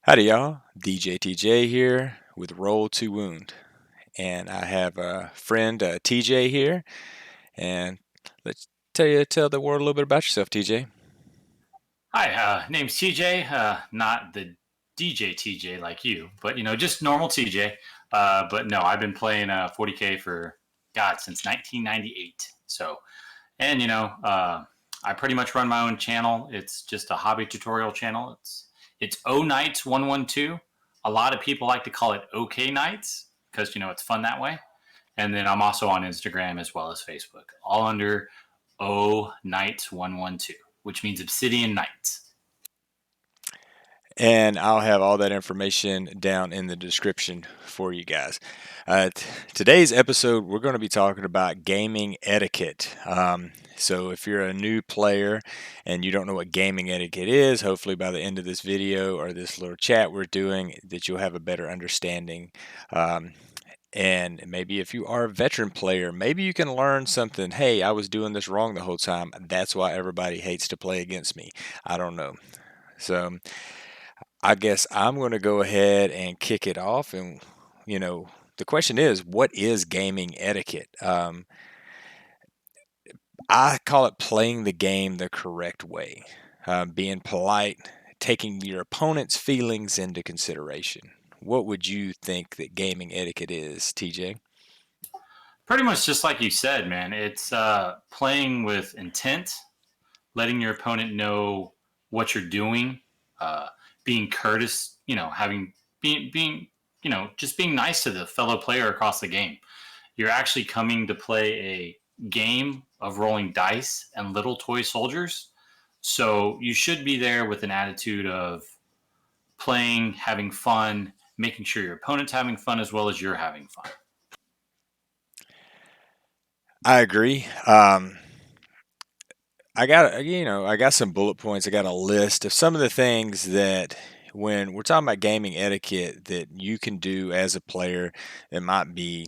Howdy, y'all. DJ TJ here with Roll to Wound. And I have a friend, TJ, here. And let's tell the world a little bit about yourself, TJ. Hi, name's TJ. Not the DJ TJ like you, but just normal TJ. But no, I've been playing 40K for God since 1998. So, and I pretty much run my own channel. It's just a hobby tutorial channel. It's O Nights 112. A lot of people like to call it OK Nights because it's fun that way. And then I'm also on Instagram as well as Facebook, all under O Nights 112, which means Obsidian Nights. And I'll have all that information down in the description for you guys. Today's episode, we're going to be talking about gaming etiquette. So if you're a new player and you don't know what gaming etiquette is, hopefully by the end of this video or this little chat we're doing, that you'll have a better understanding. And maybe if you are a veteran player, maybe you can learn something. Hey, I was doing this wrong the whole time. That's why everybody hates to play against me. I don't know. So I guess I'm going to go ahead and kick it off. And, you know, the question is, what is gaming etiquette? I call it playing the game the correct way, being polite, taking your opponent's feelings into consideration. What would you think that gaming etiquette is, TJ? Pretty much just like you said, man. It's playing with intent, letting your opponent know what you're doing, uh, being courteous, having being just being nice to the fellow player across the game. You're actually coming to play a game of rolling dice and little toy soldiers. So you should be there with an attitude of playing, having fun, making sure your opponent's having fun as well as you're having fun. I agree. I got some bullet points. I got a list of some of the things that when we're talking about gaming etiquette that you can do as a player that might be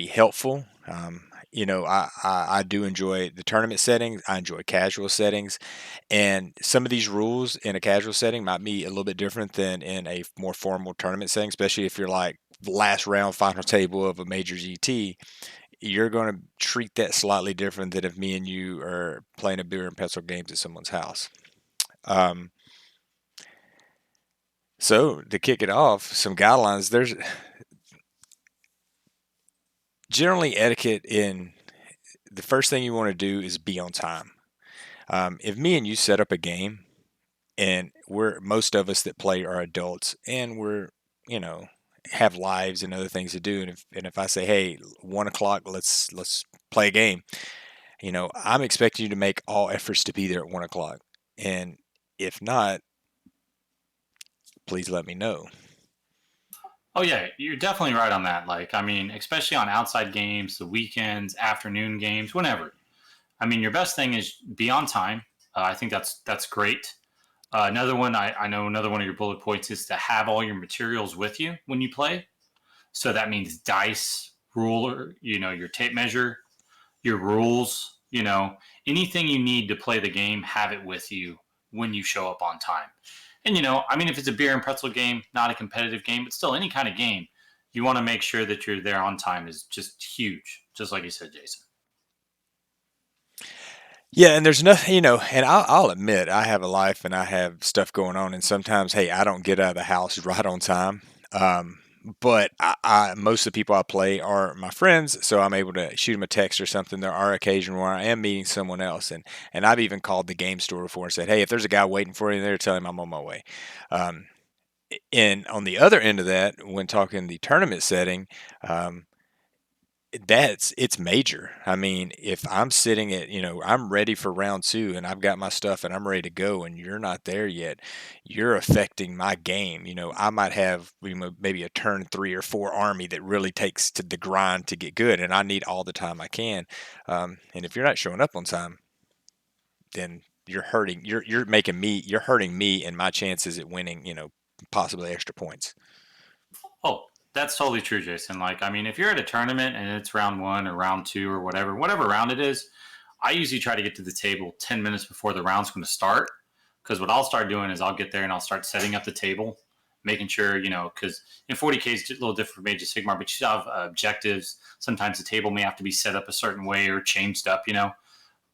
helpful. I do enjoy the tournament settings. I enjoy casual settings, and some of these rules in a casual setting might be a little bit different than in a more formal tournament setting, especially if you're like last round final table of a major GT. You're going to treat that slightly different than if me and you are playing a beer and pencil games at someone's house. Um, so to kick it off, some guidelines. There's generally etiquette in the first thing you want to do is be on time. If me and you set up a game and we're most of us that play are adults and we're, you know, have lives and other things to do, and if I say, hey, 1 o'clock, let's play a game, I'm expecting you to make all efforts to be there at 1 o'clock. And if not, please let me know. Oh yeah, you're definitely right on that. Like, I mean, especially on outside games, the weekends, afternoon games, whenever. I mean, your best thing is be on time. I think that's great. Another one, I know another one of your bullet points is to have all your materials with you when you play. So that means dice, ruler, your tape measure, your rules, anything you need to play the game, have it with you when you show up on time. And I mean, if it's a beer and pretzel game, not a competitive game, but still any kind of game, you want to make sure that you're there on time is just huge, just like you said, Jason. Yeah, and there's nothing, and I'll admit I have a life and I have stuff going on, and sometimes, hey, I don't get out of the house right on time. But most of the people I play are my friends, so I'm able to shoot them a text or something. There are occasions where I am meeting someone else, and I've even called the game store before and said, hey, if there's a guy waiting for you there, tell him I'm on my way. Um, and on the other end of that, when talking the tournament setting, um, it's major. I mean, if I'm sitting at, I'm ready for round two and I've got my stuff and I'm ready to go and you're not there yet, you're affecting my game. I might have maybe a turn 3 or 4 army that really takes to the grind to get good, and I need all the time I can. And if you're not showing up on time, then you're hurting. You're hurting me and my chances at winning. Possibly extra points. Oh, that's totally true, Jason. Like, I mean, if you're at a tournament and it's round one or round two or whatever round it is, I usually try to get to the table 10 minutes before the round's going to start Because what I'll start doing is I'll get there and I'll start setting up the table, making sure, because in 40K is a little different from Age of Sigmar, but you have objectives. Sometimes the table may have to be set up a certain way or changed up,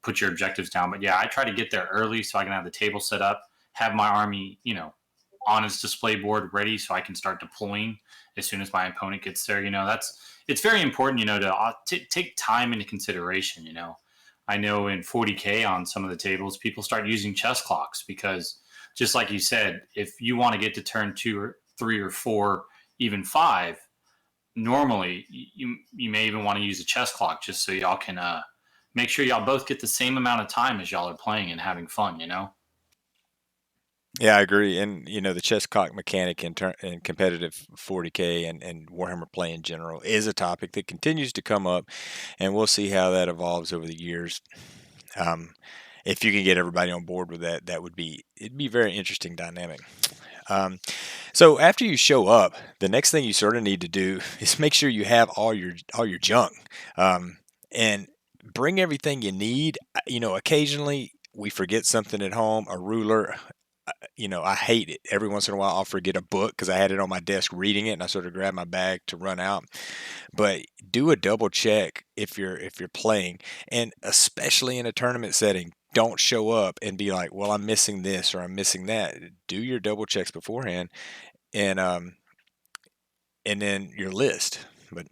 put your objectives down. But yeah, I try to get there early so I can have the table set up, have my army, on its display board ready so I can start deploying as soon as my opponent gets there. It's very important, to take time into consideration. I know in 40K on some of the tables, people start using chess clocks because, just like you said, if you want to get to turn 2 or 3 or 4, even 5, normally you may even want to use a chess clock just so y'all can make sure y'all both get the same amount of time as y'all are playing and having fun. Yeah, I agree. And the chess clock mechanic in competitive 40K and Warhammer play in general is a topic that continues to come up, and we'll see how that evolves over the years. Um, if you can get everybody on board with that, it'd be a very interesting dynamic. So after you show up, the next thing you sort of need to do is make sure you have all your junk, and bring everything you need. Occasionally we forget something at home, a ruler. I hate it. Every once in a while, I'll forget a book because I had it on my desk reading it, and I sort of grab my bag to run out. But do a double check if you're playing, and especially in a tournament setting. Don't show up and be like, "Well, I'm missing this or I'm missing that." Do your double checks beforehand, and then your list. But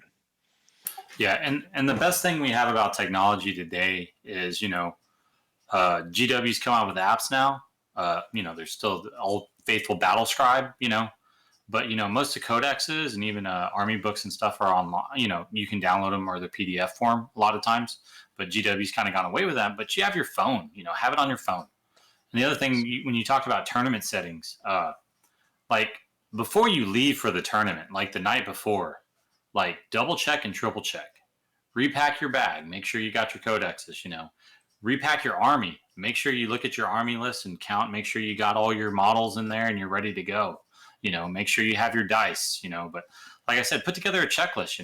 Yeah, and the best thing we have about technology today is, GW's come out with apps now. There's still the old faithful battle scribe, but most of the codexes and even army books and stuff are online. You can download them or the PDF form a lot of times. But GW's kind of gone away with that. But you have your phone. Have it on your phone. And the other thing, when you talked about tournament settings, like before you leave for the tournament, like the night before, like double check and triple check. Repack your bag. Make sure you got your codexes. Repack your army. Make sure you look at your army list and count. Make sure you got all your models in there and you're ready to go. Make sure you have your dice. But like I said, put together a checklist.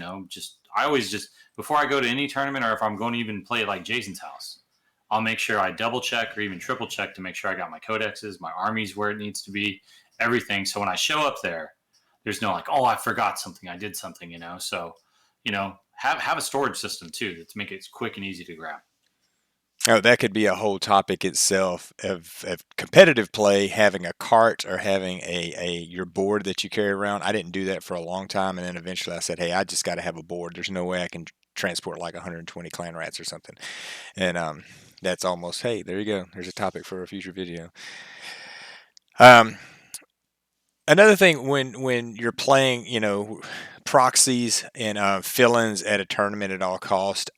I always just before I go to any tournament or if I'm going to even play at like Jason's house, I'll make sure I double check or even triple check to make sure I got my codexes, my armies where it needs to be, everything. So when I show up there, there's no like, oh, I forgot something, I did something. So, have a storage system too to make it quick and easy to grab. oh, that could be a whole topic itself of competitive play, having a cart or having a your board that you carry around. I didn't do that for a long time, and then eventually I said, "Hey, I just got to have a board. There's no way I can transport like 120 clan rats or something." And that's almost, hey, there you go. There's a topic for a future video. Um, Another thing when you're playing, proxies and fill-ins at a tournament at all cost.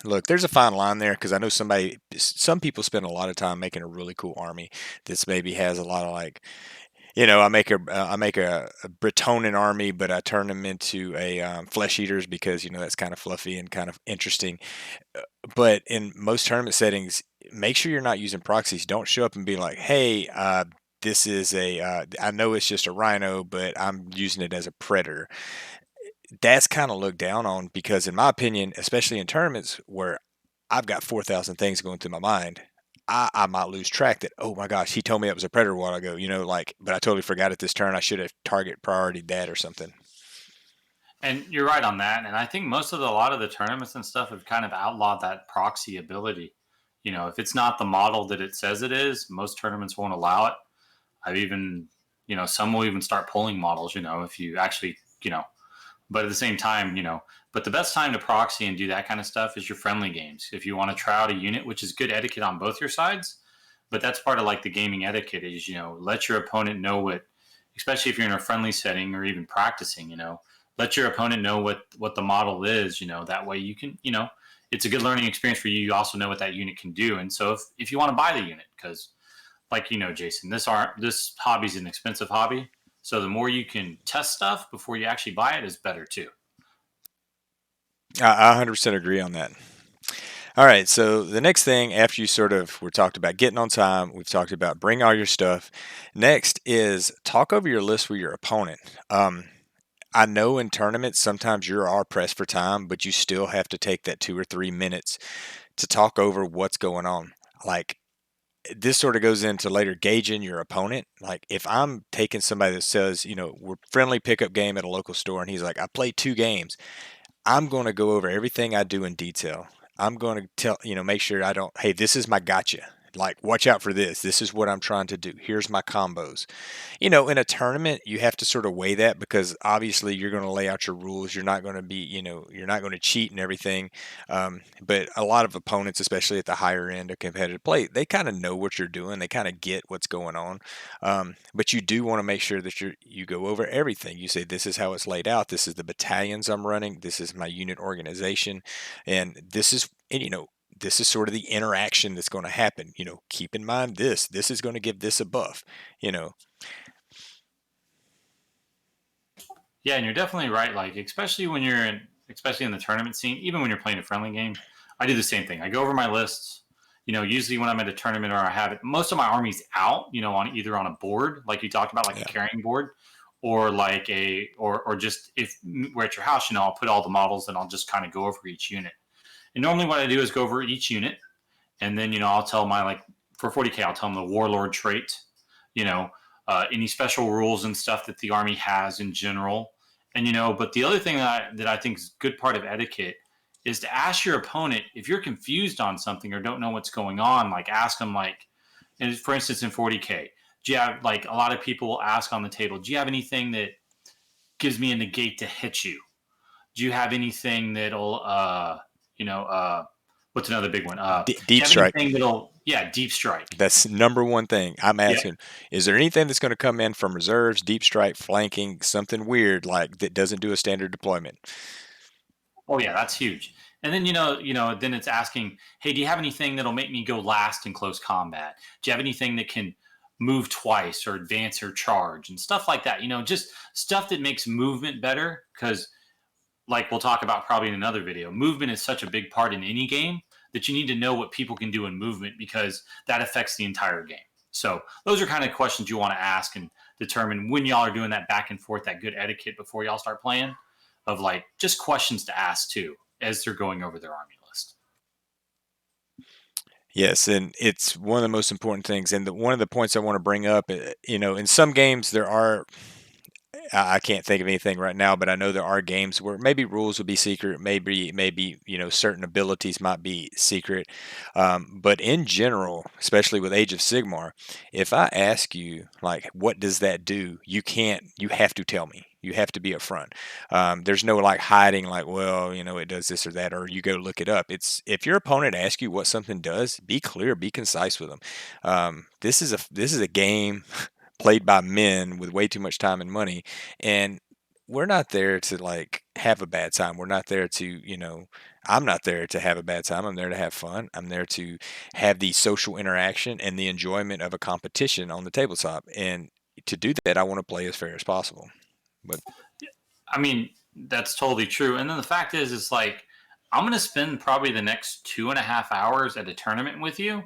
Look, there's a fine line there because I know some people spend a lot of time making a really cool army that's maybe has a lot of like, I make a Bretonnian army, but I turn them into a flesh eaters because that's kind of fluffy and kind of interesting. But in most tournament settings, make sure you're not using proxies. Don't show up and be like, "Hey, this is I know it's just a rhino, but I'm using it as a predator." That's kind of looked down on because, in my opinion, especially in tournaments where I've got 4,000 things going through my mind, I might lose track that, oh my gosh, he told me it was a predator a while ago, but I totally forgot it this turn. I should have target priority that or something. And you're right on that. And I think a lot of the tournaments and stuff have kind of outlawed that proxy ability. If it's not the model that it says it is, most tournaments won't allow it. I've even, some will even start pulling models, if you actually, but at the same time, but the best time to proxy and do that kind of stuff is your friendly games. If you want to try out a unit, which is good etiquette on both your sides, but that's part of like the gaming etiquette is, let your opponent know what, especially if you're in a friendly setting or even practicing, let your opponent know what the model is, that way you can, it's a good learning experience for you. You also know what that unit can do. And so if you want to buy the unit, because like, Jason, this hobby's an expensive hobby. So the more you can test stuff before you actually buy it is better too. I 100% agree on that. All right, so the next thing after we're talked about getting on time, we've talked about bring all your stuff. Next is talk over your list with your opponent. I know in tournaments sometimes you are pressed for time, but you still have to take that 2 or 3 minutes to talk over what's going on. Like this sort of goes into later gauging your opponent. Like if I'm taking somebody that says, we're friendly pickup game at a local store, and he's like, I played 2 games. I'm going to go over everything I do in detail. I'm going to tell, make sure I don't, hey, this is my gotcha. Like, watch out for this. This is what I'm trying to do. Here's my combos. In a tournament, you have to sort of weigh that, because obviously you're going to lay out your rules. You're not going to be, you're not going to cheat and everything. But a lot of opponents, especially at the higher end of competitive play, they kind of know what you're doing. They kind of get what's going on. But you do want to make sure that you go over everything. You say, this is how it's laid out. This is the battalions I'm running. This is my unit organization. And this is sort of the interaction that's going to happen. Keep in mind this is going to give this a buff. You know, Yeah, and you're definitely right. Like, especially in the tournament scene, even when you're playing a friendly game, I do the same thing. I go over my lists. Usually when I'm at a tournament or I have it, most of my army's out. On either on a board, like you talked about, like a yeah. carrying board, or like or just if we're at your house, I'll put all the models and I'll just kind of go over each unit. And normally what I do is go over each unit, and then I'll tell my like for 40K, I'll tell them the warlord trait. You know, any special rules and stuff that the army has in general. And but the other thing that I think is a good part of etiquette is to ask your opponent if you're confused on something or don't know what's going on. Like ask them, like, and for instance, in 40K, do you have, like, a lot of people will ask on the table, do you have anything that gives me a negate to hit you? Do you have anything that'll what's another big one? Do Deep you have strike. anything that'll, yeah, deep strike? That's number one thing I'm Yeah. asking. Is there anything that's going to come in from reserves, deep strike, flanking, something weird like that doesn't do a standard deployment? Oh yeah, that's huge. And then then it's asking, hey, do you have anything that'll make me go last in close combat? Do you have anything that can move twice or advance or charge and stuff like that? Just stuff that makes movement better. Because, like we'll talk about probably in another video, movement is such a big part in any game that you need to know what people can do in movement, because that affects the entire game. So those are kind of questions you want to ask and determine when y'all are doing that back and forth, that good etiquette before y'all start playing, of like just questions to ask too as they're going over their army list. Yes, and it's one of the most important things. And one of the points I want to bring up, in some games there are, I can't think of anything right now, but I know there are games where maybe rules would be secret, maybe certain abilities might be secret. But in general, especially with Age of Sigmar, if I ask you like, what does that do? You can't. You have to tell me. You have to be upfront. There's no like hiding, like, well, it does this or that, or you go look it up. It's if your opponent asks you what something does, be clear, be concise with them. This is a game played by men with way too much time and money, and we're not there to like have a bad time. We're not there to, I'm not there to have a bad time. I'm there to have fun. I'm there to have the social interaction and the enjoyment of a competition on the tabletop. And to do that, I want to play as fair as possible. But I mean, that's totally true. And then the fact is like, I'm going to spend probably the next 2.5 hours at a tournament with you.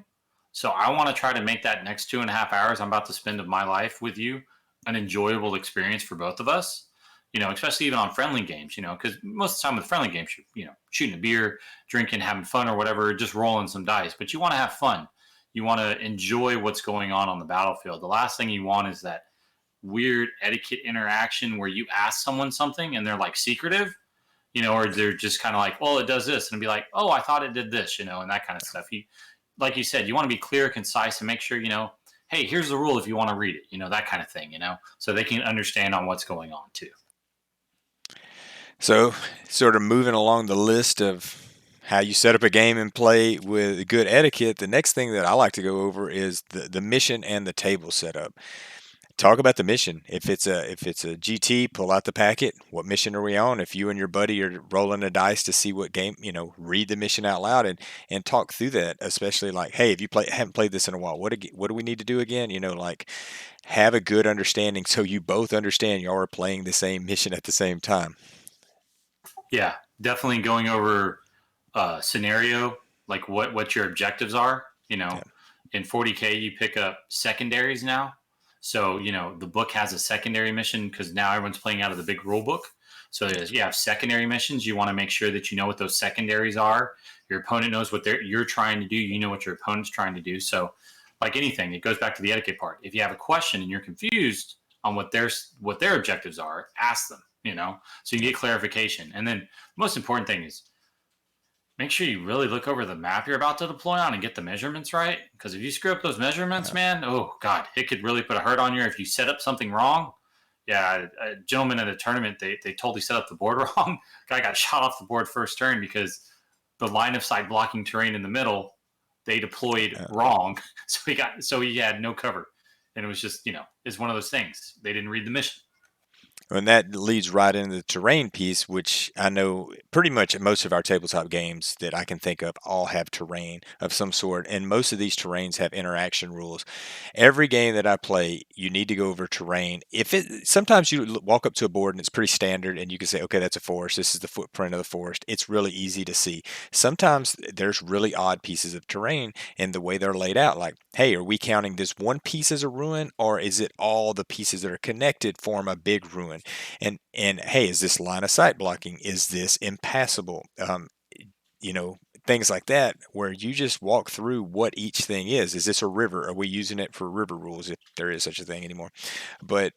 So I want to try to make that next 2.5 hours I'm about to spend of my life with you an enjoyable experience for both of us. Especially even on friendly games, because most of the time with friendly games, you're, shooting a beer, drinking, having fun or whatever, just rolling some dice. But you want to have fun. You want to enjoy what's going on the battlefield. The last thing you want is that weird etiquette interaction where you ask someone something and they're like secretive, or they're just kind of like, well, it does this, and be like, oh, I thought it did this, and that kind of stuff. Like you said, you want to be clear, concise, and make sure, hey, here's the rule if you want to read it, that kind of thing, so they can understand on what's going on too. so, sort of moving along the list of how you set up a game and play with good etiquette, the next thing that I like to go over is the mission and the table setup. Talk about the mission. If it's a GT, pull out the packet. What mission are we on? If you and your buddy are rolling a dice to see what game, read the mission out loud and talk through that. Especially like, hey, if you haven't played this in a while, what do we need to do again? Like have a good understanding so you both understand y'all are playing the same mission at the same time. Yeah, definitely going over scenario, like what your objectives are. Yeah. In 40K, you pick up secondaries now. So, the book has a secondary mission because now everyone's playing out of the big rule book. So you have secondary missions. You want to make sure that you know what those secondaries are. Your opponent knows what you're trying to do. You know what your opponent's trying to do. So like anything, it goes back to the etiquette part. If you have a question and you're confused on what their objectives are, ask them. So you get clarification. And then the most important thing is make sure you really look over the map you're about to deploy on and get the measurements right. Because if you screw up those measurements, man, oh god, it could really put a hurt on you if you set up something wrong. Yeah, a gentleman at a tournament, they totally set up the board wrong. Guy got shot off the board first turn because the line of sight blocking terrain in the middle they deployed wrong. So he had no cover, and it was just it's one of those things. They didn't read the mission. And that leads right into the terrain piece, which I know pretty much most of our tabletop games that I can think of all have terrain of some sort. And most of these terrains have interaction rules. Every game that I play, you need to go over terrain. Sometimes you walk up to a board and it's pretty standard and you can say, okay, that's a forest. This is the footprint of the forest. It's really easy to see. Sometimes there's really odd pieces of terrain and the way they're laid out. Like, hey, are we counting this one piece as a ruin, or is it all the pieces that are connected form a big ruin? And hey, is this line of sight blocking? Is this impassable? You know, things like that, where you just walk through what each thing is. Is this a river? Are we using it for river rules, if there is such a thing anymore? But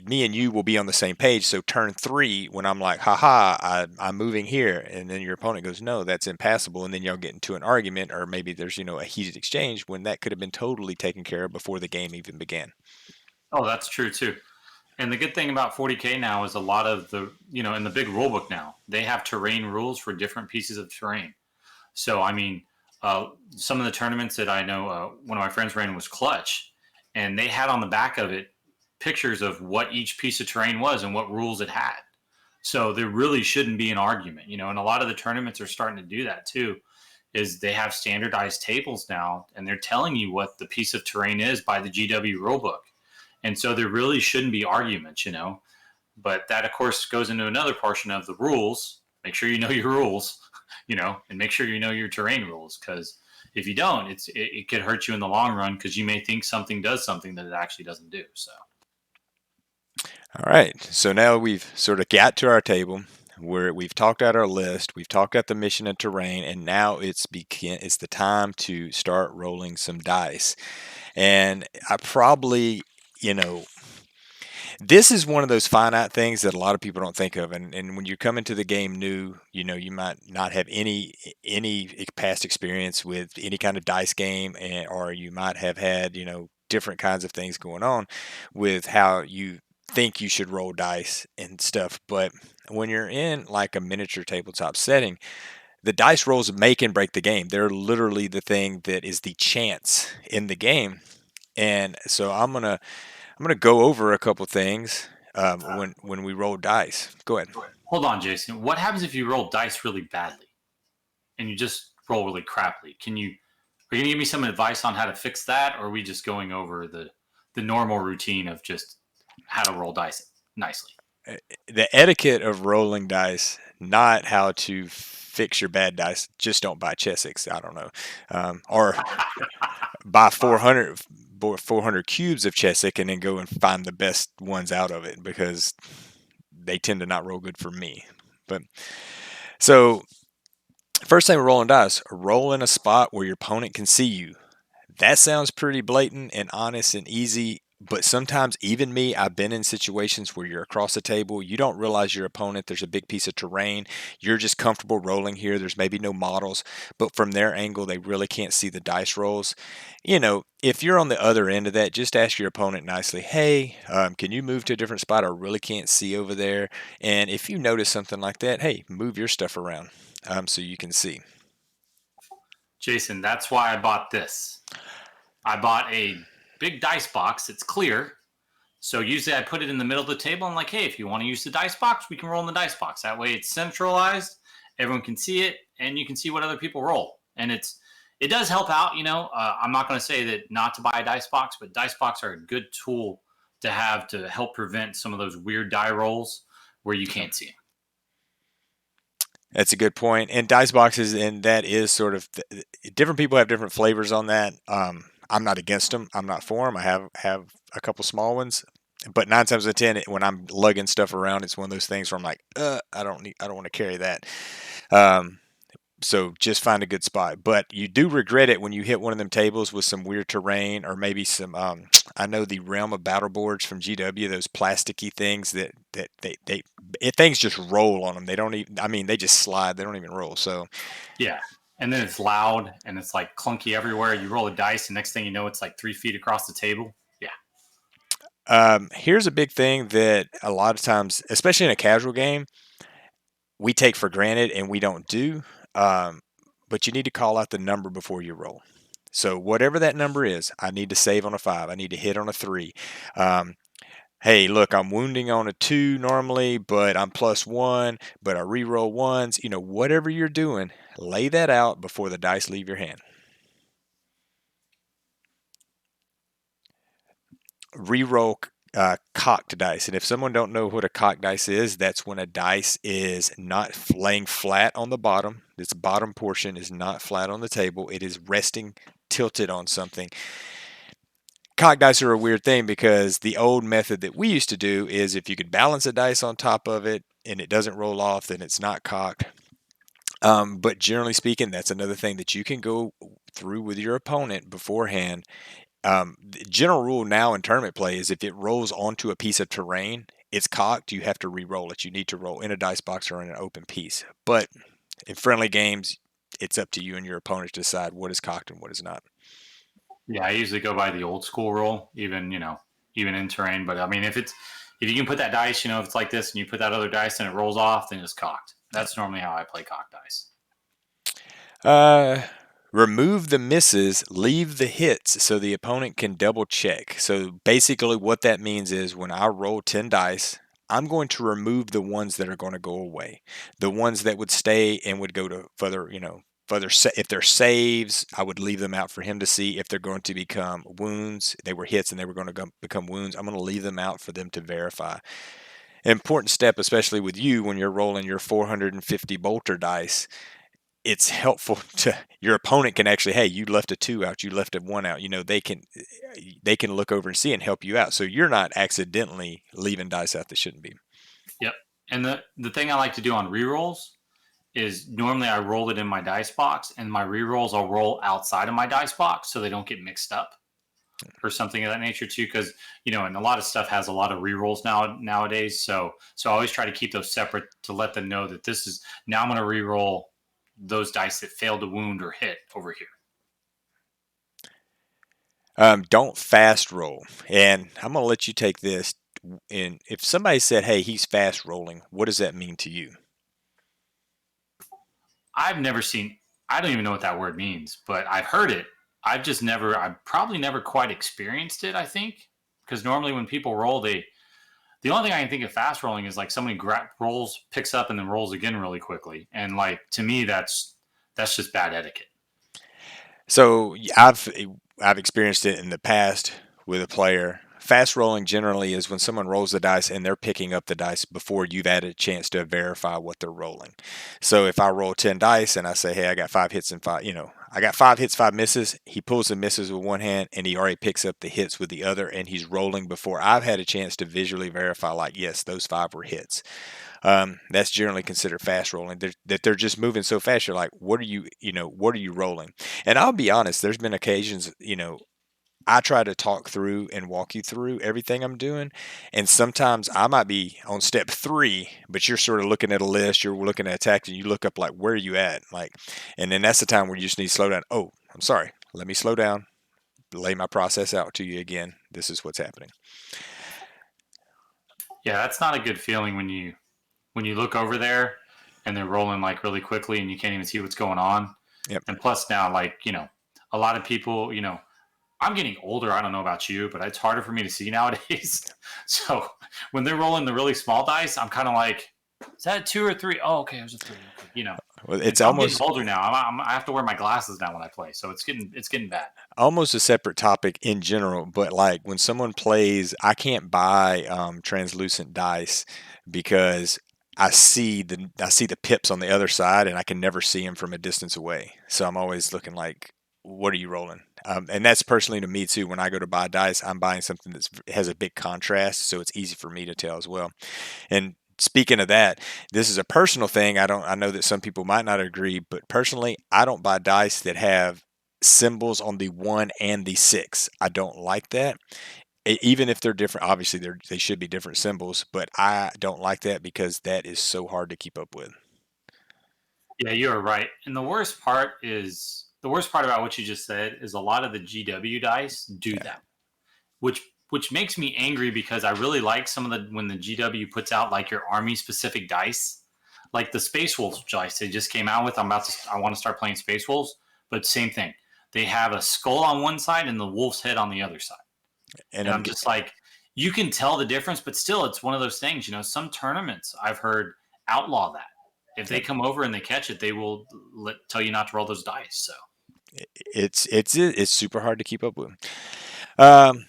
me and you will be on the same page. So turn 3, when I'm like, haha, I'm moving here, and then your opponent goes, no, that's impassable, and then y'all get into an argument, or maybe there's a heated exchange when that could have been totally taken care of before the game even began. Oh, that's true too. And the good thing about 40K now is a lot of the, in the big rulebook now, they have terrain rules for different pieces of terrain. So, I mean, some of the tournaments that I know, one of my friends ran was Clutch, and they had on the back of it pictures of what each piece of terrain was and what rules it had. So there really shouldn't be an argument, and a lot of the tournaments are starting to do that too, is they have standardized tables now, and they're telling you what the piece of terrain is by the GW rulebook. And so there really shouldn't be arguments. But that, of course, goes into another portion of the rules. Make sure you know your rules, and make sure you know your terrain rules. Because if you don't, it could hurt you in the long run because you may think something does something that it actually doesn't do. So. All right. So now we've sort of got to our table where we've talked out our list, we've talked out the mission and terrain, and now it's the time to start rolling some dice. And I probably, this is one of those finite things that a lot of people don't think of. And when you come into the game new, you might not have any past experience with any kind of dice game, or you might have had, different kinds of things going on with how you think you should roll dice and stuff. But when you're in like a miniature tabletop setting, the dice rolls make and break the game. They're literally the thing that is the chance in the game. And so I'm gonna go over a couple things when we roll dice. Go ahead. Hold on, Jason. What happens if you roll dice really badly and you just roll really crappily? Are you gonna give me some advice on how to fix that, or are we just going over the normal routine of just how to roll dice nicely? The etiquette of rolling dice, not how to fix your bad dice. Just don't buy Chessex. I don't know, or buy 400 cubes of Chesic and then go and find the best ones out of it, because they tend to not roll good for me. But so first thing, we're rolling dice. Roll in a spot where your opponent can see you. That sounds pretty blatant and honest and easy, but sometimes even me, I've been in situations where you're across the table, you don't realize your opponent, there's a big piece of terrain, you're just comfortable rolling here, there's maybe no models, but from their angle, they really can't see the dice rolls. If you're on the other end of that, just ask your opponent nicely, hey, can you move to a different spot? I really can't see over there. And if you notice something like that, hey, move your stuff around so you can see. Jason, that's why I bought this. I bought a big dice box. It's clear. So usually I put it in the middle of the table. I'm like, hey, if you want to use the dice box, we can roll in the dice box. That way it's centralized. Everyone can see it, and you can see what other people roll. And it does help out. I'm not going to say that not to buy a dice box, but dice box are a good tool to have to help prevent some of those weird die rolls where you can't see them. That's a good point. And dice boxes, and that is sort of different people have different flavors on that. I'm not against them. I'm not for them. I have a couple small ones, but 9 times out of 10, when I'm lugging stuff around, it's one of those things where I'm like, I don't want to carry that. So just find a good spot. But you do regret it when you hit one of them tables with some weird terrain or maybe some. I know the Realm of Battle boards from GW, those plasticky things that things just roll on them. They don't even. I mean, they just slide. They don't even roll. So Yeah. And then it's loud and it's like clunky everywhere. You roll a dice, and next thing you know, it's like 3 feet across the table. Yeah. here's a big thing that a lot of times, especially in a casual game, we take for granted and we don't do. Um, but you need to call out the number before you roll. So whatever that number is, I need to save on a 5. I need to hit on a 3. Um, hey, look, I'm wounding on a 2 normally, but I'm +1, but I reroll ones. Whatever you're doing, lay that out before the dice leave your hand. Reroll cocked dice. And if someone don't know what a cocked dice is, that's when a dice is not laying flat on the bottom. Its bottom portion is not flat on the table. It is resting tilted on something. Cocked dice are a weird thing because the old method that we used to do is if you could balance a dice on top of it and it doesn't roll off, then it's not cocked. But generally speaking, that's another thing that you can go through with your opponent beforehand. The general rule now in tournament play is if it rolls onto a piece of terrain, it's cocked. You have to re-roll it. You need to roll in a dice box or in an open piece. But in friendly games, it's up to you and your opponent to decide what is cocked and what is not. Yeah. I usually go by the old school rule, even in terrain. But I mean, if you can put that dice, if it's like this and you put that other dice and it rolls off, then it's cocked. That's normally how I play cocked dice. Uh, remove the misses, leave the hits so the opponent can double check. So basically, what that means is when I roll 10 dice, I'm going to remove the ones that are going to go away. The ones that would stay and would go to further. If they're saves, I would leave them out for him to see. If they're going to become wounds, they were hits and they were going to become wounds, I'm going to leave them out for them to verify. An important step, especially with you when you're rolling your 450 bolter dice, it's helpful to your opponent can actually, hey, you left a 2 out, you left a 1 out. They can look over and see and help you out. So you're not accidentally leaving dice out that shouldn't be. Yep. And the thing I like to do on rerolls is normally I roll it in my dice box, and my rerolls I'll roll outside of my dice box so they don't get mixed up or something of that nature too. Because and a lot of stuff has a lot of rerolls nowadays. So I always try to keep those separate to let them know that this is now I'm going to reroll those dice that failed to wound or hit over here. Don't fast roll. And I'm going to let you take this. And if somebody said, hey, he's fast rolling, what does that mean to you? I've never seen. I don't even know what that word means, but I've heard it. I've probably never quite experienced it. I think because normally when people roll, the only thing I can think of fast rolling is like somebody rolls, picks up, and then rolls again really quickly. And like to me, that's just bad etiquette. So I've experienced it in the past with a player. Fast rolling generally is when someone rolls the dice and they're picking up the dice before you've had a chance to verify what they're rolling. So if I roll 10 dice and I say, hey, I got 5 hits and I got 5 hits, 5 misses, he pulls the misses with one hand and he already picks up the hits with the other and he's rolling before I've had a chance to visually verify, like, yes, those 5 were hits. That's generally considered fast rolling. They're just moving so fast. You're like, what are you rolling? And I'll be honest, there's been occasions, I try to talk through and walk you through everything I'm doing. And sometimes I might be on step 3, but you're sort of looking at a list, you're looking at a tactic, and you look up like, where are you at? Like, and then that's the time where you just need to slow down. Oh, I'm sorry. Let me slow down, lay my process out to you again. This is what's happening. Yeah, that's not a good feeling when you look over there and they're rolling like really quickly and you can't even see what's going on. Yep. And plus now, like a lot of people, I'm getting older. I don't know about you, but it's harder for me to see nowadays. So when they're rolling the really small dice, I'm kind of like, is that a 2 or 3? Oh, okay, it was a 3. Well, And it's so I'm getting almost older now. I have to wear my glasses now when I play, so it's getting bad. almost a separate topic in general, but like when someone plays, I can't buy translucent dice because I see the pips on the other side, and I can never see them from a distance away. So I'm always looking like, what are you rolling? And that's personally to me too. When I go to buy dice, I'm buying something that has a big contrast, so it's easy for me to tell as well. And speaking of that, this is a personal thing. I know that some people might not agree, but personally, I don't buy dice that have symbols on the 1 and the 6. I don't like that. Even if they're different, obviously they should be different symbols, but I don't like that because that is so hard to keep up with. Yeah, you are right. And the worst part about what you just said is a lot of the GW dice do Yeah. that, which makes me angry because I really like some of the when the GW puts out like your army specific dice, like the Space Wolves dice they just came out with. I want to start playing Space Wolves, but same thing. They have a skull on one side and the wolf's head on the other side, And and I'm I'm just like, you can tell the difference, but still, it's one of those things. Some tournaments I've heard outlaw that. If they yep. come over and they catch it, they will tell you not to roll those dice. So It's super hard to keep up with. Um,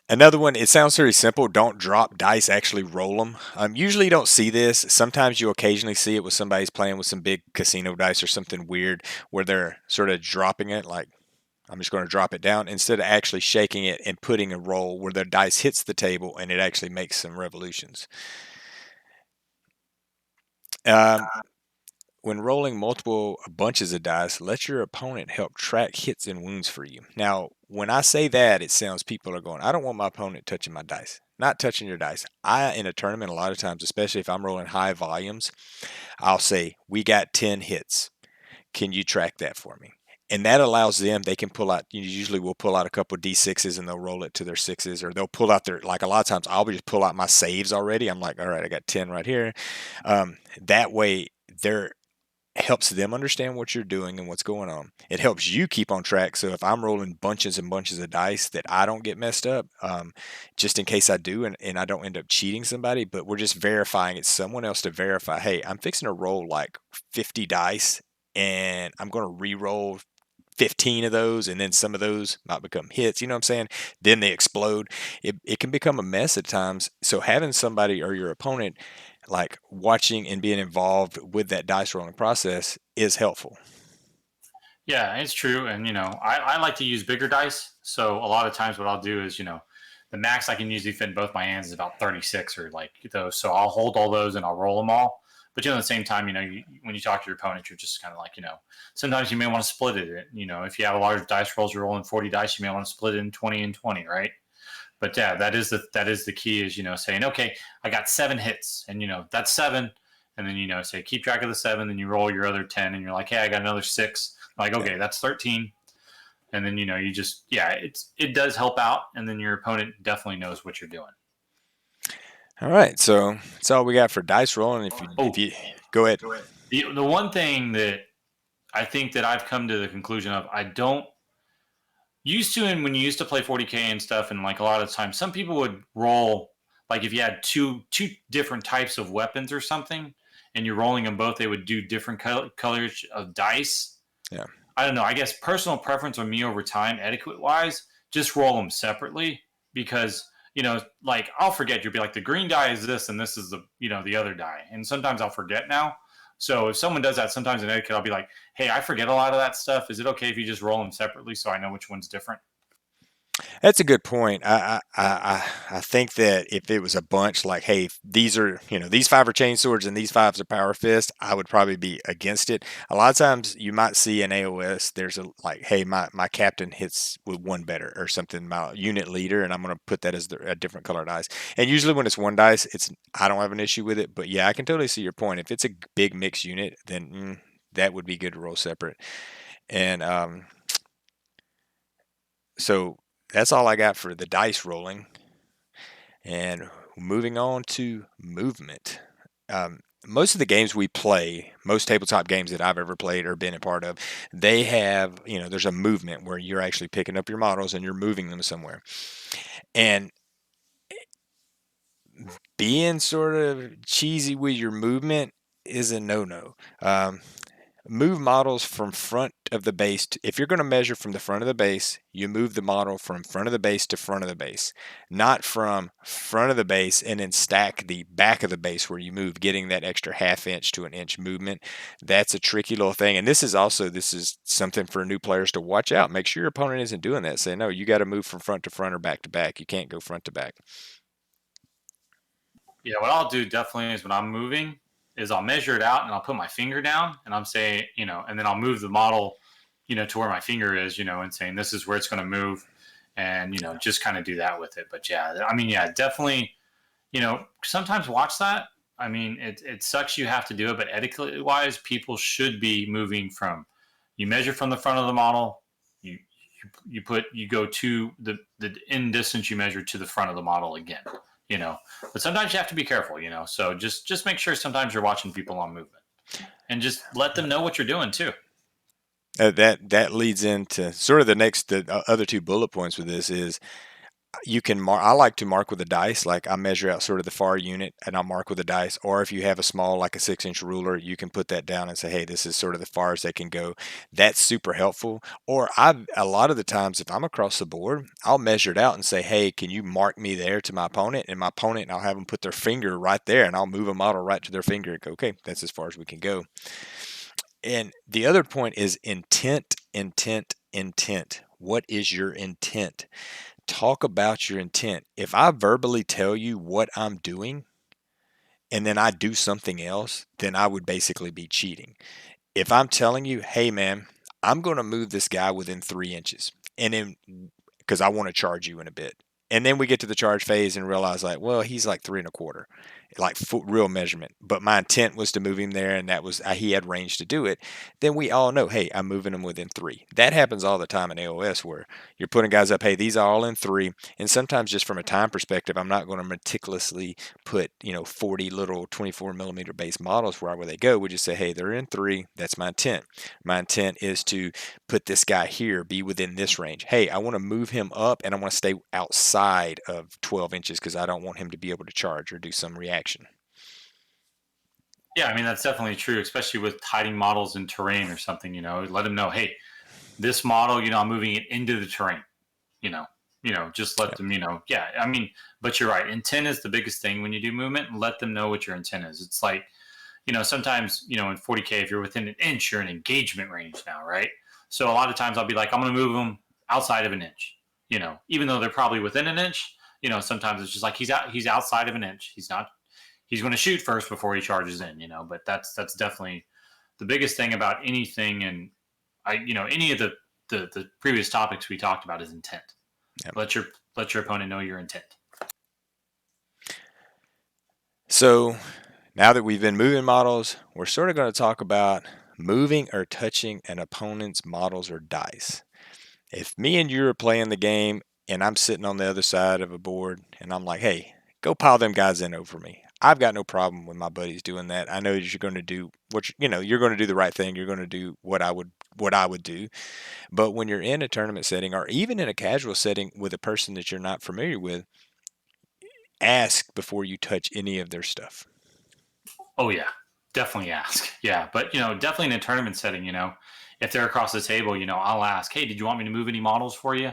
Another one, it sounds very simple. Don't drop dice, actually roll them. Usually you don't see this. Sometimes you occasionally see it with somebody's playing with some big casino dice or something weird where they're sort of dropping it, like I'm just going to drop it down instead of actually shaking it and putting a roll where the dice hits the table and it actually makes some revolutions. Um, when rolling multiple bunches of dice, let your opponent help track hits and wounds for you. Now, when I say that, it sounds people are going, I don't want my opponent touching my dice. Not touching your dice. In a tournament, a lot of times, especially if I'm rolling high volumes, I'll say, we got 10 hits. Can you track that for me? And that allows them, they can pull out, usually we'll pull out a couple D6s and they'll roll it to their sixes, or they'll pull out their, like a lot of times I'll just pull out my saves already. I'm like, all right, I got 10 right here. That way, they're helps them understand what you're doing and what's going on. It helps you keep on track. So if I'm rolling bunches and bunches of dice, that I don't get messed up, just in case I do, and I don't end up cheating somebody. But we're just verifying it's someone else to verify. Hey, I'm fixing to roll like 50 dice, and I'm going to re-roll 15 of those, and then some of those might become hits. You know what I'm saying? Then they explode. It can become a mess at times. So having somebody or your opponent like watching and being involved with that dice rolling process is helpful. yeah, it's true. And I like to use bigger dice. So a lot of times, what I'll do is the max I can usually fit in both my hands is about 36 or like those. So I'll hold all those and I'll roll them all. But at the same time, when you talk to your opponent, you're just kind of like, sometimes you may want to split it. If you have a large dice rolls, you're rolling 40 dice, you may want to split it in 20 and 20, right? But yeah, that is the key is saying, okay, I got 7 hits, and that's 7, and then say keep track of the 7, then you roll your other 10, and you're like, hey, I got another 6, like Yeah. okay, that's 13, and then you just it does help out, and then your opponent definitely knows what you're doing. All right, so that's all we got for dice rolling. If Oh, you go ahead. the one thing that I think that I've come to the conclusion of, I don't used to, and when you used to play 40K and stuff, and like a lot of times some people would roll, like if you had two different types of weapons or something and you're rolling them both, they would do different colors of dice. Yeah. I don't know, I guess personal preference on me over time, etiquette wise, just roll them separately, because like I'll forget, you'll be like, the green die is this and this is the other die, and sometimes I'll forget now. So if someone does that, sometimes in etiquette I'll be like, hey, I forget a lot of that stuff. Is it okay if you just roll them separately so I know which one's different? That's a good point. I think that if it was a bunch like, hey, these are, these 5 are chain swords and these 5s are power fist, I would probably be against it. A lot of times you might see in AOS, there's a like, hey, my captain hits with 1 better or something, my unit leader, and I'm going to put that as a different color dice. And usually when it's 1 dice, I don't have an issue with it. But yeah, I can totally see your point. If it's a big mixed unit, then that would be good to roll separate. And so that's all I got for the dice rolling. And moving on to movement. Most of the games we play, most tabletop games that I've ever played or been a part of, they have, there's a movement where you're actually picking up your models and you're moving them somewhere. And being sort of cheesy with your movement is a no-no. Move models from front of the base. If you're going to measure from the front of the base, you move the model from front of the base to front of the base, not from front of the base and then stack the back of the base where you move, getting that extra ½ inch to an inch movement. That's a tricky little thing. And this is something for new players to watch out. Make sure your opponent isn't doing that. Say, no, you got to move from front to front or back to back. You can't go front to back. Yeah, what I'll do definitely is when I'm moving is I'll measure it out and I'll put my finger down and I'm saying, and then I'll move the model, to where my finger is, and saying this is where it's going to move, and just kind of do that with it. But yeah, I mean, yeah, definitely, sometimes watch that. I mean, it sucks you have to do it, but etiquette wise, people should be moving from. You measure from the front of the model. You you go to the in distance you measure to the front of the model again. You know, but sometimes you have to be careful. So just make sure sometimes you're watching people on movement and just let them know what you're doing too. That leads into sort of the other two bullet points with this is you can mark. I like to mark with a dice. Like I measure out sort of the far unit and I'll mark with a dice. Or if you have a small, like a 6-inch ruler, you can put that down and say, hey, this is sort of the far as they can go. That's super helpful. Or a lot of the times if I'm across the board, I'll measure it out and say, hey, can you mark me there to my opponent? And my opponent, and I'll have them put their finger right there and I'll move a model right to their finger and go, okay, that's as far as we can go. And the other point is intent, intent, intent. What is your intent? Talk about your intent. If I verbally tell you what I'm doing and then I do something else, then I would basically be cheating. If I'm telling you, hey man, I'm going to move this guy within 3 inches, and then because I want to charge you in a bit. And then we get to the charge phase and realize, like, well, he's like 3 1/4, like real measurement. But my intent was to move him there, and that was he had range to do it. Then we all know, hey, I'm moving him within 3. That happens all the time in AOS where you're putting guys up, hey, these are all in 3. And sometimes just from a time perspective, I'm not going to meticulously put 40 little 24 mm base models wherever they go. We just say, hey, they're in 3. That's my intent. My intent is to put this guy here, be within this range. Hey, I want to move him up and I want to stay outside of 12 inches because I don't want him to be able to charge or do some reaction. Yeah, I mean that's definitely true, especially with hiding models in terrain or something. Let them know, hey, this model, I'm moving it into the terrain. You know, just let Yep. them. Yeah. I mean, but you're right. Intent is the biggest thing when you do movement. Let them know what your intent is. It's like, sometimes in 40K, if you're within an inch, you're in engagement range now, right? So a lot of times I'll be like, I'm going to move them outside of an inch. Even though they're probably within an inch. Sometimes it's just like he's outside of an inch. He's not he's going to shoot first before he charges in, but that's definitely the biggest thing about anything. And any of the previous topics we talked about is intent. Yep. Let your opponent know your intent. So now that we've been moving models, we're sort of going to talk about moving or touching an opponent's models or dice. If me and you are playing the game and I'm sitting on the other side of a board and I'm like, hey, go pile them guys in over me. I've got no problem with my buddies doing that. I know that you're going to do you're going to do the right thing. You're going to do what I would do. But when you're in a tournament setting or even in a casual setting with a person that you're not familiar with, ask before you touch any of their stuff. Oh yeah, definitely ask. Yeah, but definitely in a tournament setting, if they're across the table, I'll ask, hey, did you want me to move any models for you?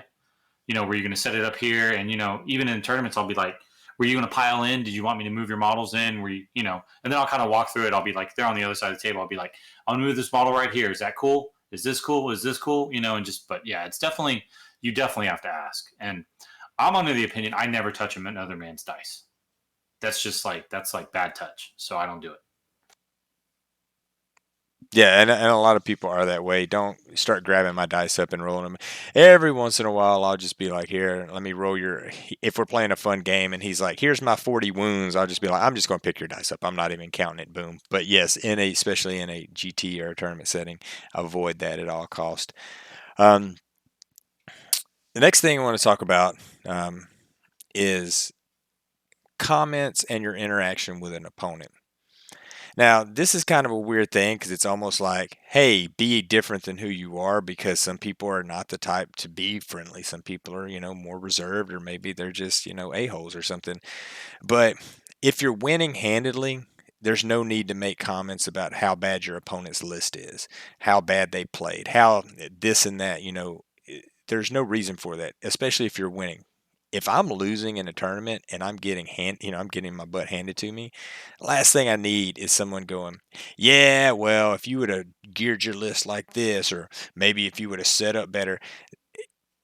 Were you going to set it up here? And even in tournaments, I'll be like, were you going to pile in? Did you want me to move your models in? Were you, and then I'll kind of walk through it. I'll be like, they're on the other side of the table. I'll be like, I'm gonna move this model right here. Is that cool? Is this cool? Is this cool? And just, but yeah, it's definitely, you definitely have to ask. And I'm under the opinion I never touch another man's dice. That's like bad touch. So I don't do it. Yeah, and a lot of people are that way. Don't start grabbing my dice up and rolling them. Every once in a while, I'll just be like, here, let me roll your. If we're playing a fun game and he's like, here's my 40 wounds, I'll just be like, I'm just going to pick your dice up. I'm not even counting it. Boom. But yes, especially in a GT or a tournament setting, avoid that at all cost. Um, the next thing I want to talk about is comments and your interaction with an opponent. Now, this is kind of a weird thing because it's almost like, hey, be different than who you are because some people are not the type to be friendly. Some people are, more reserved or maybe they're just, a-holes or something. But if you're winning handedly, there's no need to make comments about how bad your opponent's list is, how bad they played, how this and that, there's no reason for that, especially if you're winning. If I'm losing in a tournament and I'm getting I'm getting my butt handed to me, last thing I need is someone going, "Yeah, well, if you would have geared your list like this or maybe if you would have set up better."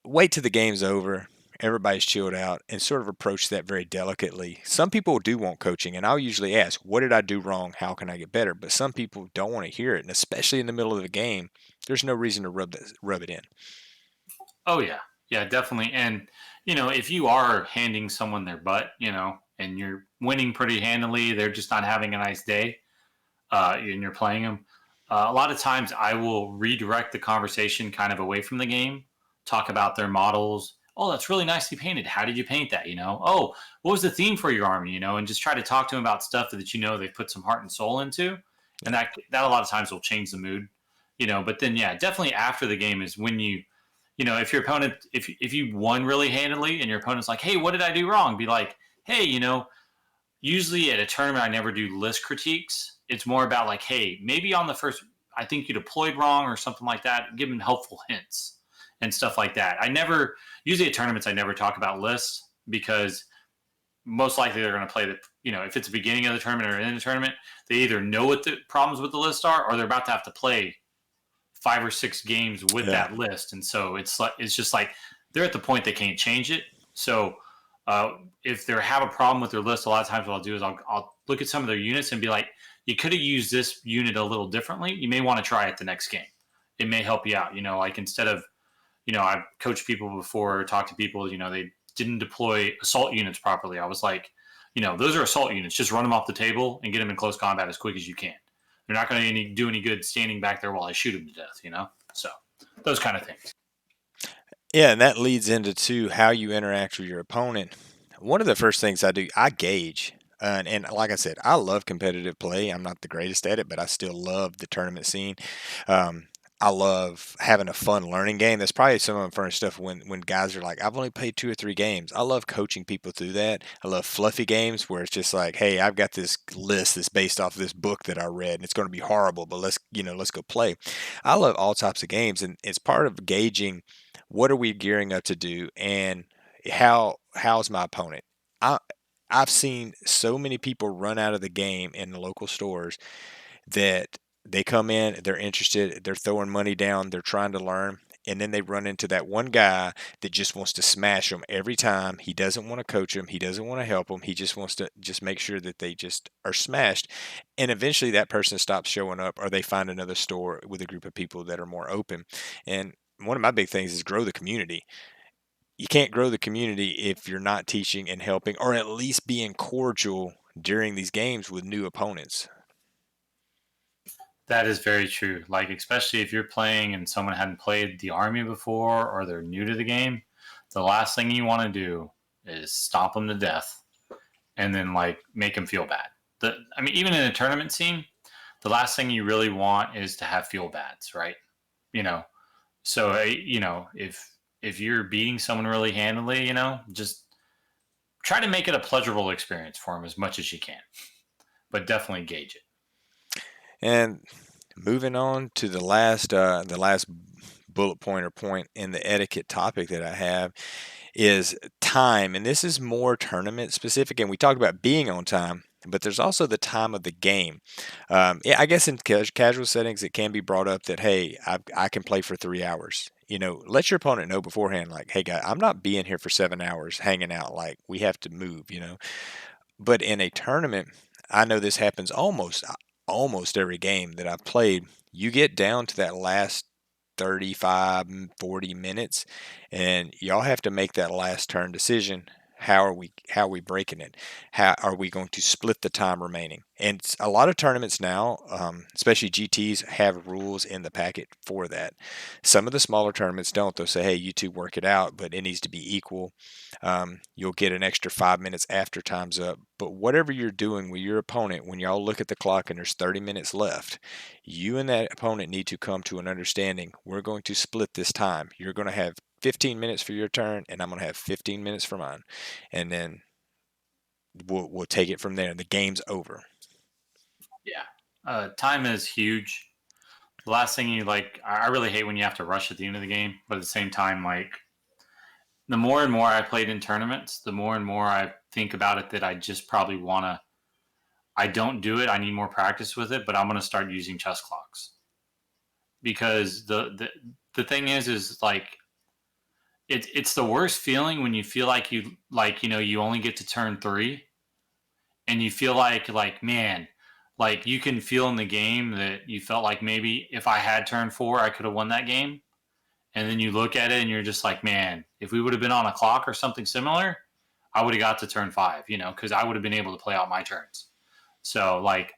Wait till the game's over everybody's chilled out, and sort of approach that very delicately. Some people do want coaching, and I'll usually ask, what did I do wrong? How can I get better? But some people don't want to hear it, and especially in the middle of the game, there's no reason to rub it in. Oh yeah, yeah, definitely. And if you are handing someone their butt, and you're winning pretty handily, they're just not having a nice day, and you're playing them. A lot of times, I will redirect the conversation kind of away from the game, talk about their models. Oh, that's really nicely painted. How did you paint that? Oh, what was the theme for your army? And just try to talk to them about stuff that they've put some heart and soul into, and Yeah. that a lot of times will change the mood. But then yeah, definitely after the game is when if your opponent, if you won really handily and your opponent's like, hey, what did I do wrong? Be like, hey, usually at a tournament, I never do list critiques. It's more about like, hey, maybe on the first, I think you deployed wrong or something like that. Give them helpful hints and stuff like that. Usually at tournaments, I never talk about lists because most likely they're going to play if it's the beginning of the tournament or in the tournament, they either know what the problems with the list are or they're about to have to play 5 or 6 games with Yeah. that list. And so it's just like they're at the point they can't change it. So if they have a problem with their list, a lot of times what I'll do is I'll look at some of their units and be like, you could have used this unit a little differently. You may want to try it the next game. It may help you out. Like instead of, I've coached people before, talked to people, they didn't deploy assault units properly. I was like, those are assault units. Just run them off the table and get them in close combat as quick as you can. They're not going to do any good standing back there while I shoot them to death. So those kind of things. Yeah, and that leads into too how you interact with your opponent. One of the first things I do, I gauge. And like I said, I love competitive play. I'm not the greatest at it, but I still love the tournament scene. Um, I love having a fun learning game. That's probably some of the fun stuff when guys are like, I've only played 2 or 3 games. I love coaching people through that. I love fluffy games where it's just like, hey, I've got this list that's based off of this book that I read, and it's going to be horrible, but let's go play. I love all types of games, and it's part of gauging what are we gearing up to do, and how's my opponent. I I've seen so many people run out of the game in the local stores that they come in, they're interested, they're throwing money down, they're trying to learn, and then they run into that one guy that just wants to smash them every time. He doesn't want to coach them, he doesn't want to help them, he just wants to just make sure that they just are smashed. And eventually that person stops showing up, or they find another store with a group of people that are more open. And one of my big things is grow the community. You can't grow the community if you're not teaching and helping, or at least being cordial during these games with new opponents. That is very true. Like, especially if you're playing and someone hadn't played the army before or they're new to the game, the last thing you want to do is stomp them to death and then like make them feel bad. Even in a tournament scene, the last thing you really want is to have feel bads, right? You know, so if you're beating someone really handily, just try to make it a pleasurable experience for them as much as you can, but definitely gauge it. And moving on to the last bullet point or point in the etiquette topic that I have is time. And this is more tournament specific. And we talk about being on time, but there's also the time of the game. Yeah, I guess in casual settings, it can be brought up that, hey, I can play for 3 hours. Let your opponent know beforehand, like, hey, guy, I'm not being here for 7 hours hanging out. Like, we have to move. But in a tournament, I know this happens almost every game that I've played. You get down to that last 35, 40 minutes, and y'all have to make that last turn decision. How are we breaking it? How are we going to split the time remaining? And a lot of tournaments now, especially GTs, have rules in the packet for that. Some of the smaller tournaments don't. They'll say, hey, you two work it out, but it needs to be equal. You'll get an extra 5 minutes after time's up. But whatever you're doing with your opponent, when y'all look at the clock and there's 30 minutes left, you and that opponent need to come to an understanding. We're going to split this time. You're going to have 15 minutes for your turn, and I'm going to have 15 minutes for mine. And then we'll take it from there. The game's over. Yeah. Time is huge. The last thing I really hate when you have to rush at the end of the game, but at the same time, like, the more and more I played in tournaments, the more and more I think about it that I just probably want to, I don't do it. I need more practice with it, but I'm going to start using chess clocks because the thing is like, it's the worst feeling when you feel like you only get to turn 3, and you feel like man, like you can feel in the game that you felt like maybe if I had turn 4, I could have won that game. And then you look at it and you're just like, man, if we would have been on a clock or something similar, I would have got to turn 5, because I would have been able to play out my turns. So like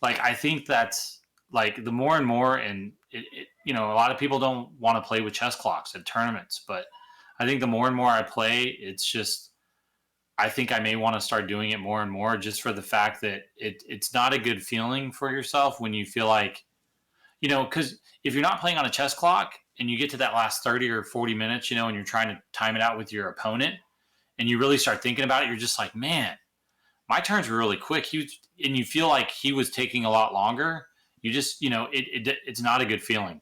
I think that's like the more and more, and a lot of people don't want to play with chess clocks at tournaments, but I think the more and more I play, it's just I think I may want to start doing it more and more, just for the fact that it's not a good feeling for yourself when you feel like, because if you're not playing on a chess clock and you get to that last 30 or 40 minutes, and you're trying to time it out with your opponent, and you really start thinking about it, you're just like, man, my turns were really quick. And you feel like he was taking a lot longer. You just, it's not a good feeling,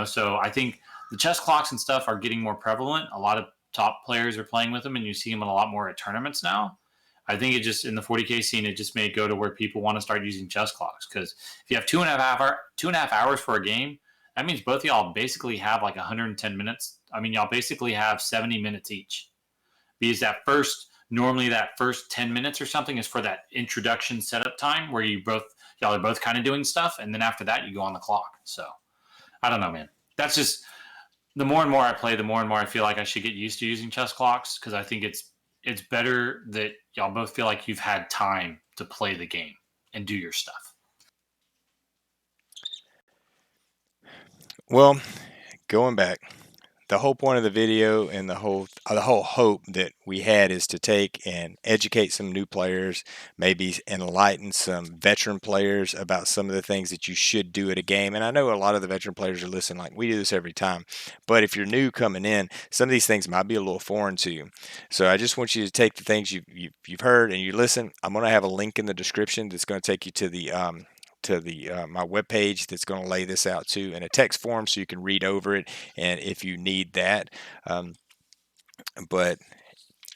So I think the chess clocks and stuff are getting more prevalent. A lot of top players are playing with them, and you see them a lot more at tournaments now. I think it just in the 40K scene, it just may go to where people want to start using chess clocks, because if you have 2.5 hours for a game, that means both of y'all basically have like 110 minutes. I mean, y'all basically have 70 minutes each, because normally that first 10 minutes or something is for that introduction setup time where y'all are both kind of doing stuff, and then after that you go on the clock. So I don't know, man. That's just the more and more I play, the more and more I feel like I should get used to using chess clocks, because I think it's better that y'all both feel like you've had time to play the game and do your stuff. Well, going back, the whole point of the video and the whole hope that we had is to take and educate some new players, maybe enlighten some veteran players about some of the things that you should do at a game. And I know a lot of the veteran players are listening, like we do this every time. But if you're new coming in, some of these things might be a little foreign to you. So I just want you to take the things you've heard and you listen. I'm going to have a link in the description that's going to take you to the my webpage that's going to lay this out too in a text form so you can read over it and if you need that. But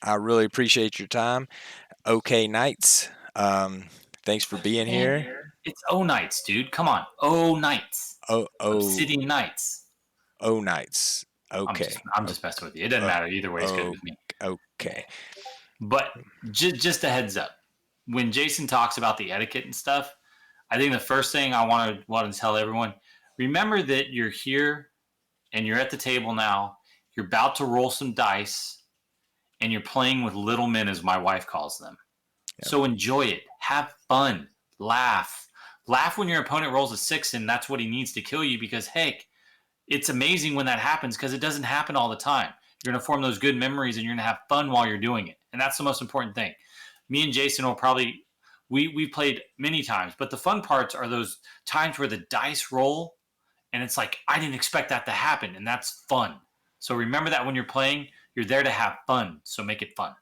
I really appreciate your time. Okay, Knights. Thanks for being Man, here. it's O Nights, dude. Come on. O Nights. Oh, oh, Obsidian Nights. oh, Knights. I'm Okay. just I'm just messing with you. It doesn't Oh, matter. Either way is good oh, with me. okay. But just a heads up. When Jason talks about the etiquette and stuff, I think the first thing I want to tell everyone, remember that you're here and you're at the table now. You're about to roll some dice, and you're playing with little men, as my wife calls them. Yeah. So enjoy it. Have fun. Laugh. Laugh when your opponent rolls a 6 and that's what he needs to kill you, because, heck, it's amazing when that happens, because it doesn't happen all the time. You're going to form those good memories and you're going to have fun while you're doing it. And that's the most important thing. Me and Jason will probably, we've played many times, but the fun parts are those times where the dice roll and it's like, I didn't expect that to happen. And that's fun. So remember that when you're playing, you're there to have fun. So make it fun.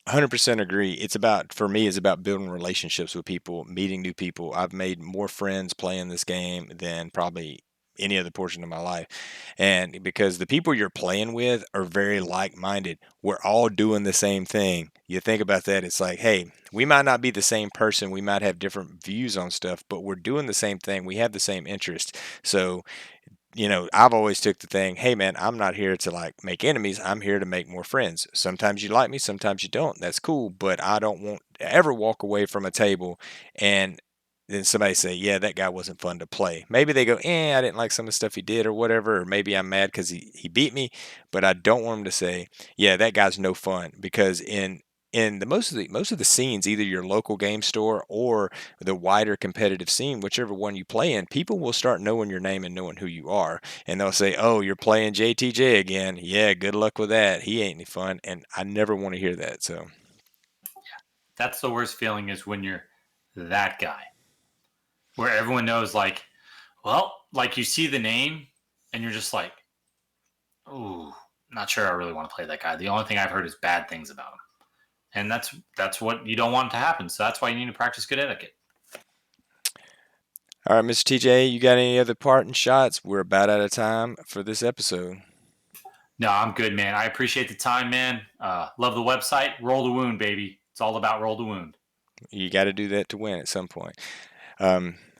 100% agree. For me, it's about building relationships with people, meeting new people. I've made more friends playing this game than probably any other portion of my life. And because the people you're playing with are very like-minded, we're all doing the same thing. You think about that, it's like, hey, we might not be the same person, we might have different views on stuff, but we're doing the same thing. We have the same interest. So I've always took the thing, hey man, I'm not here to like make enemies. I'm here to make more friends. Sometimes you like me, sometimes you don't. That's cool. But I don't want to ever walk away from a table and then somebody say, yeah, that guy wasn't fun to play. Maybe they go, I didn't like some of the stuff he did or whatever. Or maybe I'm mad because he beat me. But I don't want them to say, yeah, that guy's no fun. Because in the most of the scenes, either your local game store or the wider competitive scene, whichever one you play in, people will start knowing your name and knowing who you are. And they'll say, oh, you're playing JTJ again. Yeah, good luck with that. He ain't any fun. And I never want to hear that. So That's the worst feeling, is when you're that guy where everyone knows, like, well, like you see the name and you're just like, ooh, not sure I really want to play that guy. The only thing I've heard is bad things about him. And that's what you don't want to happen. So that's why you need to practice good etiquette. all right, Mr. TJ, you got any other parting shots? We're about out of time for this episode. No, I'm good, man. I appreciate the time, man. Love the website. Roll the wound, baby. It's all about roll the wound. You got to do that to win at some point.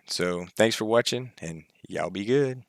So thanks for watching, and y'all be good.